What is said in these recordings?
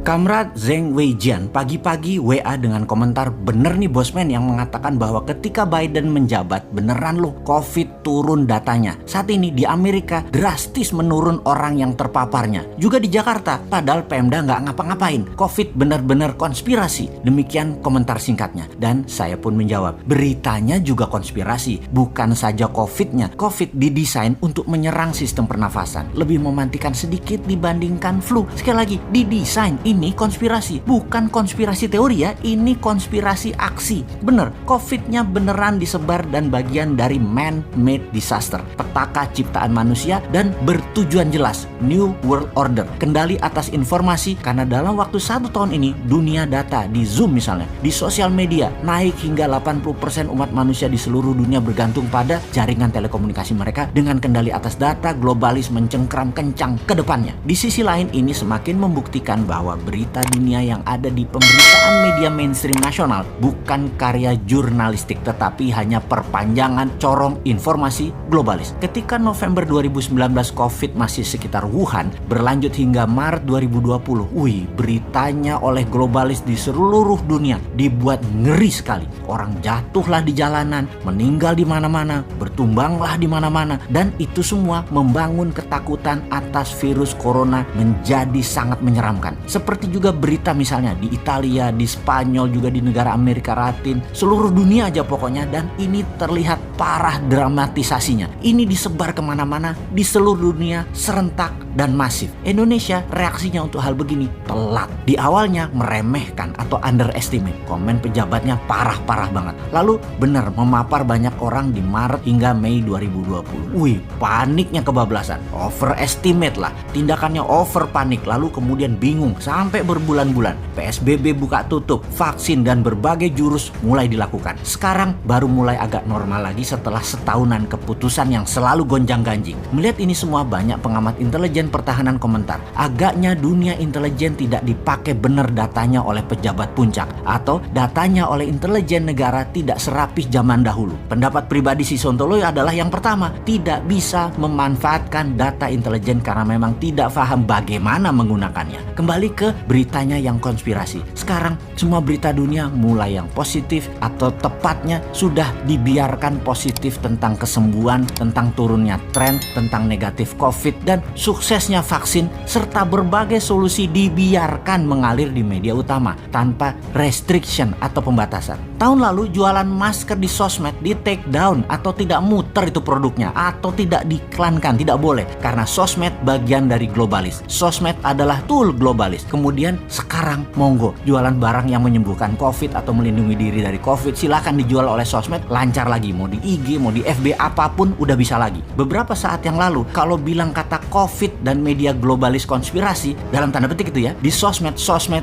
Kamrat Zheng Weijian pagi-pagi WA dengan komentar, "Bener nih bosman yang mengatakan bahwa ketika Biden menjabat beneran loh COVID turun datanya. Saat ini di Amerika drastis menurun orang yang terpaparnya. Juga di Jakarta, padahal Pemda nggak ngapa-ngapain. COVID bener-bener konspirasi." Demikian komentar singkatnya. Dan saya pun menjawab, beritanya juga konspirasi. Bukan saja COVID-nya. COVID didesain untuk menyerang sistem pernafasan. Lebih mematikan sedikit dibandingkan flu. Sekali lagi, didesain. Ini konspirasi, bukan konspirasi teori ya, ini konspirasi aksi. Bener, COVID-nya beneran disebar dan bagian dari man-made disaster, petaka ciptaan manusia dan bertujuan jelas, New World Order, kendali atas informasi. Karena dalam waktu 1 tahun ini, dunia data di Zoom misalnya, di sosial media, naik hingga 80% umat manusia di seluruh dunia bergantung pada jaringan telekomunikasi mereka dengan kendali atas data, globalis mencengkram kencang ke depannya. Di sisi lain, ini semakin membuktikan bahwa berita dunia yang ada di pemberitaan media mainstream nasional bukan karya jurnalistik tetapi hanya perpanjangan corong informasi globalis. Ketika November 2019 COVID masih sekitar Wuhan, berlanjut hingga Maret 2020, beritanya oleh globalis di seluruh dunia dibuat ngeri sekali. Orang jatuhlah di jalanan, meninggal di mana-mana, bertumbanglah di mana-mana, dan itu semua membangun ketakutan atas virus corona menjadi sangat menyeramkan. Seperti juga berita misalnya di Italia, di Spanyol, juga di negara Amerika Latin, seluruh dunia aja pokoknya, dan ini terlihat parah dramatisasinya. Ini disebar kemana-mana di seluruh dunia serentak dan masif. Indonesia reaksinya untuk hal begini telat. Di awalnya meremehkan atau underestimate, komen pejabatnya parah-parah banget. Lalu benar memapar banyak orang di Maret hingga Mei 2020. Paniknya kebablasan, overestimate lah, tindakannya over panik, lalu kemudian bingung sampai berbulan-bulan. PSBB buka tutup, vaksin dan berbagai jurus mulai dilakukan. Sekarang baru mulai agak normal lagi setelah setahunan keputusan yang selalu gonjang-ganjing. Melihat ini semua, banyak pengamat intelijen pertahanan komentar, agaknya dunia intelijen tidak dipakai benar datanya oleh pejabat puncak, atau datanya oleh intelijen negara tidak serapih zaman dahulu. Pendapat pribadi si Sontoloyo adalah yang pertama, tidak bisa memanfaatkan data intelijen karena memang tidak paham bagaimana menggunakannya. Kembali ke beritanya yang konspirasi. Sekarang semua berita dunia mulai yang positif, atau tepatnya sudah dibiarkan positif tentang kesembuhan, tentang turunnya tren, tentang negatif COVID dan suksesnya vaksin, serta berbagai solusi dibiarkan mengalir di media utama tanpa restriction atau pembatasan. Tahun lalu jualan masker di sosmed di take down atau tidak muter itu produknya, atau tidak diiklankan, tidak boleh, karena sosmed bagian dari globalis. Sosmed adalah tool globalis. Kemudian sekarang monggo jualan barang yang menyembuhkan COVID atau melindungi diri dari COVID, silakan dijual oleh sosmed, lancar lagi, mau di IG, mau di FB, apapun udah bisa lagi. Beberapa saat yang lalu kalau bilang kata COVID dan media globalis konspirasi, dalam tanda petik itu ya, di sosmed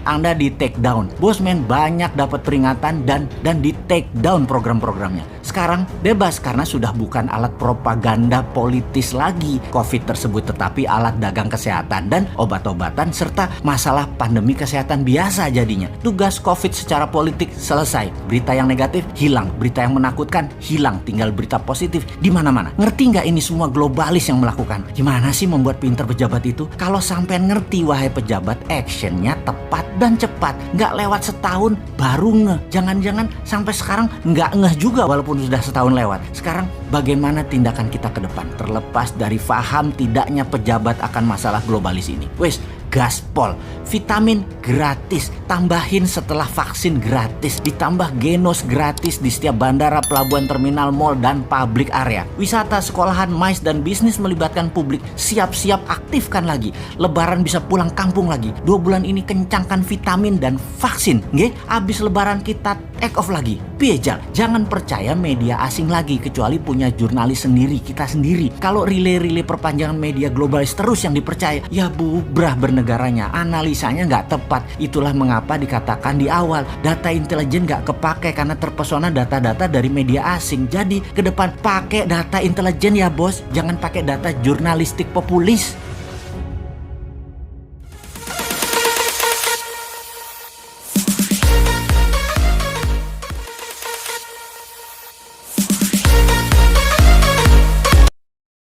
Anda di take down. Bosman banyak dapat peringatan dan di take down program-programnya. Sekarang bebas karena sudah bukan alat propaganda politis lagi COVID tersebut, tetapi alat dagang kesehatan dan obat-obatan serta masalah pandemi kesehatan biasa jadinya. Tugas COVID secara politik selesai. Berita yang negatif hilang, berita yang menakutkan hilang, tinggal berita positif di mana-mana. Ngerti nggak ini semua globalis yang melakukan? Gimana sih membuat pinter pejabat itu? Kalau sampean ngerti wahai pejabat, actionnya tepat dan cepat. Nggak lewat setahun baru ngeh. Jangan-jangan sampai sekarang nggak ngeh juga walaupun sudah setahun lewat. Sekarang bagaimana tindakan kita ke depan? Terlepas dari paham tidaknya pejabat akan masalah globalis ini. Gaspol, vitamin gratis, tambahin setelah vaksin gratis, ditambah genos gratis di setiap bandara, pelabuhan, terminal, mal, dan public area. Wisata, sekolahan, mais, dan bisnis melibatkan publik, siap-siap aktifkan lagi. Lebaran bisa pulang kampung lagi. 2 bulan ini kencangkan vitamin dan vaksin. Abis lebaran kita take off lagi. Piejal, jangan percaya media asing lagi kecuali punya jurnalis sendiri, kita sendiri. Kalau relay perpanjangan media globalis terus yang dipercaya, ya bubrah bernegaranya, analisanya nggak tepat. Itulah mengapa dikatakan di awal, data intelijen nggak kepake karena terpesona data-data dari media asing. Jadi ke depan pakai data intelijen ya bos, jangan pakai data jurnalistik populis.